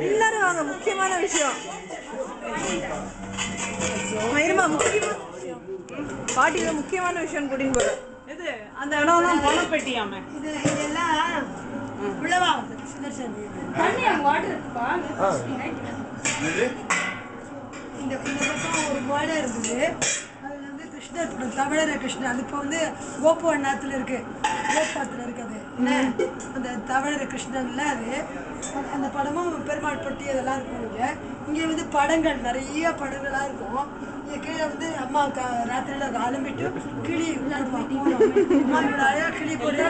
எல்லாரும் வாங்க. முக்கியமான விஷயம் மயிருமா, முக்கியமான விஷயம் பாட்டியில முக்கியமான விஷயம் கூட்டின்னு போறேன். இது அந்த இடம்லாம் பணப்பெட்டியாம இது இதெல்லாம் உள்ளவா இந்த பக்கம் ஒரு மாடை இருந்தது. அதில் வந்து கிருஷ்ணர் தமிழர கிருஷ்ணர் அது இப்போ வந்து கோப்பு அண்ணாத்துல இருக்கு, கோப்பாத்துல இருக்குது என்ன அந்த தமிழர கிருஷ்ணன்ல அது அந்த படமும் பெருமாள் பட்டி அதெல்லாம் இருக்கும். இங்கே வந்து படங்கள் நிறைய படங்களாக இருக்கும். இங்கே கீழே வந்து அம்மா ராத்திரியில் அலம்பிட்டு கிளி அம்மா அழகாக கிளி போட்டு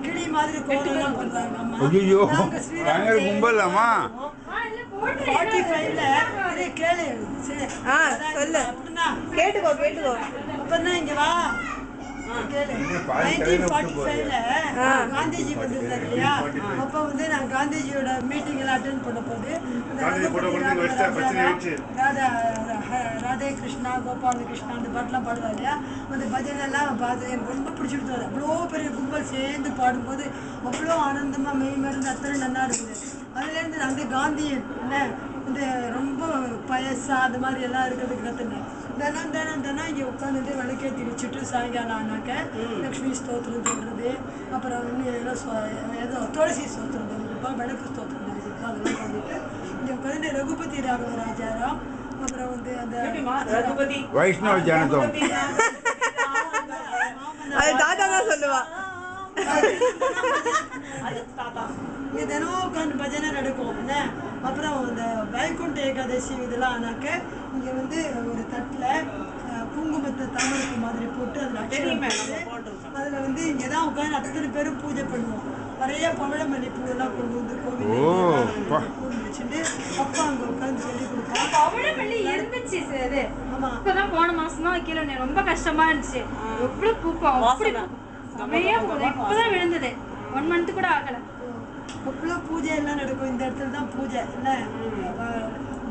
கிளி மாதிரி கோலம் பண்ணுறாங்க அம்மா. கும்பல் அம்மா 45ல இதே கேளு சொல்லு கேட்டுக்கோ கேட்டுக்கோ. அப்பதான் இங்க வா கேளு. 1945ல காந்திஜி வந்திருந்தாரு இல்லையா? அப்ப வந்து நான் காந்திஜியோட மீட்டிங் எல்லாம் அட்டென்ட் பண்ண போது ராதே கிருஷ்ணா கோபால கிருஷ்ணா அந்த பாட்டெல்லாம் பாடுவார் இல்லையா? அந்த பஜனை எல்லாம் பார்த்து எனக்கு ரொம்ப பிடிச்சிருந்தது. அவ்வளோ பெரிய கும்பல் சேர்ந்து பாடும்போது அவ்வளோ ஆனந்தமா மெய் மருந்து அத்தனை நல்லா இருந்தது. அதுலேருந்து நான் வந்து காந்தியன் என்ன இந்த ரொம்ப பயசா அந்த மாதிரி எல்லாம் இருக்கிறதுக்கு கற்றுனேன். தினம் இங்கே உட்காந்துட்டு விளக்கேற்றி வச்சுட்டு சாயங்காலம் ஆனாக்க லக்ஷ்மி ஸ்தோத்திரம் சொல்கிறது, அப்புறம் ஏதோ துளசி ஸ்தோத்திரம் சொல்லிருப்பா, விளக்கு ஸ்தோத்திரம் சொல்லிருப்பா, அதெல்லாம் பண்ணிட்டு இங்கே உட்காந்து ரகுபதி ராகவராஜாராம், அப்புறம் வந்து அந்த வைஷ்ணவ ஜனதம் அது தாத்தா தான் சொல்லுவா. இங்கே தினம் உட்காந்து பஜனை நடக்கும் என்ன. அப்புறம் இந்த வைகுண்ட ஏகாதசி இதெல்லாம் ஆனாக்க இங்கே வந்து ஒரு தட்டில் குங்குமத்தை தாமரைக்கு மாதிரி போட்டு அதில் வந்து இங்கே தான் உட்காந்து அத்தனை பேரும் பூஜை பண்ணுவோம். நிறைய பவளமல்லி பூவெல்லாம் கொண்டு வந்து கோவில் வச்சுட்டு அப்பா அங்கே உட்காந்து சொல்லி கொடுப்போம். பவளமல்லி இருந்துச்சு சார். ஆமா, இப்பதான் போன மாசம் தான் கீழே ரொம்ப கஷ்டமா இருந்துச்சு. எவ்வளவு பூப்போம் அப்படி இப்பதான் விழுந்தது. 1 month கூட ஆகல. அவ்வளோ பூஜை எல்லாம் நடக்கும். இந்த இடத்துல தான் பூஜை என்ன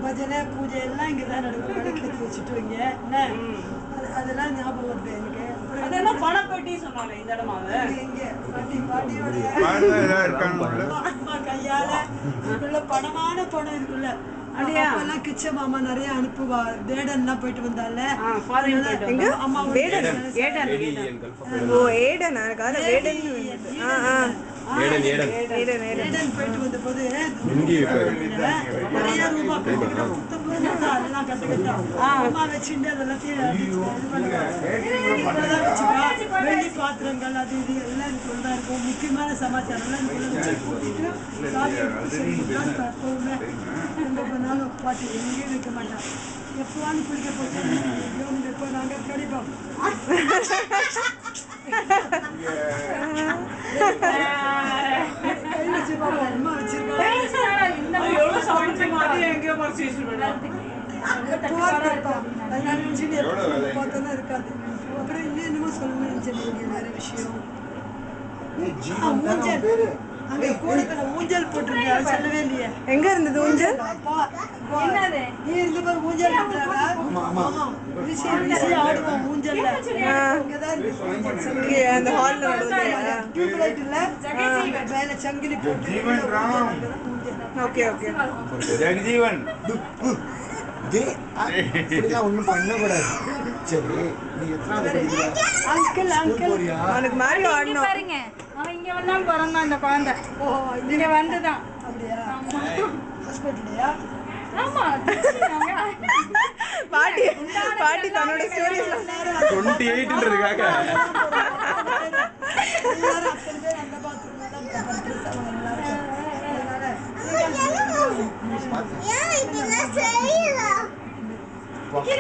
பஜனை பூஜை எல்லாம் இங்கே தான் நடக்கும். விளக்கேற்றி வச்சுட்டு இங்கே என்ன அதெல்லாம் ஞாபகம் வருது எனக்கு. அதெல்லாம் பணப்பெட்டி சொன்னாங்க இந்த இடமாவது இங்கே பாட்டியோட அம்மா கையால இதுக்குள்ள பணமான பணம் இருக்குல்ல. அப்பெல்லாம் கிச்ச மாமா நிறைய அனுப்புவா. வேடன்லாம் போயிட்டு வந்தால அம்மா போயிட்டு வந்த போது நிறைய ரூபா அதெல்லாம் கத்துக்கிட்டா அம்மா வச்சுட்டு அதெல்லாம் வெள்ளி பாத்திரங்கள் அது இது எல்லாம் எனக்கு ஒன்றா இருக்கும். முக்கியமான சமாச்சாரம் எல்லாம் எப்பவுமே எங்க போனாலும் பாட்டு எங்கேயும் வைக்க மாட்டான். எப்போவான்னு குளிக்க போச்சு இப்போ நாங்கள் கடிப்போம். கை வச்சு பார்ப்போம் அம்மா வச்சிருக்காங்க. பார்த்தோன்னா இருக்காது. அப்புறம் இன்னும் என்னமோ சொல்லணும்னு நினைச்சேன். வேற விஷயம் ஊஞ்சல் அங்கே கூடத்துல ஊஞ்சல் போட்டிருக்கேன் சொல்லவே இல்லையே. எங்க இருந்தது ஊஞ்சல்? நீ இருந்து பாரு ஊஞ்சல் ஆடுவோம் ஊஞ்சல்ல. அந்த ஹால்ல டியூப் லைட் இல்ல மேல சங்கிலி போட்டு. ஓகே ஓகே ஜெகஜீவன் ஒன்றும் பண்ணக்கூடாது. சரி, நீ எத்தனாவது படிக்கிற? அங்கிள் அவனுக்கு மாதிரி ஆடணும் பாருங்க. அவன் இங்க வந்தான் பிறந்தான் இந்த குழந்தை. இங்க வந்துதான். அப்படியா? ஹாஸ்பிட்டல்லையா? ஆமா, பாட்டி பாட்டி தன்னோட ஸ்டோரி 28ன்றதுக்காக எல்லாரும் அத்தனை பேர் அந்த பாத்ரூம் தான்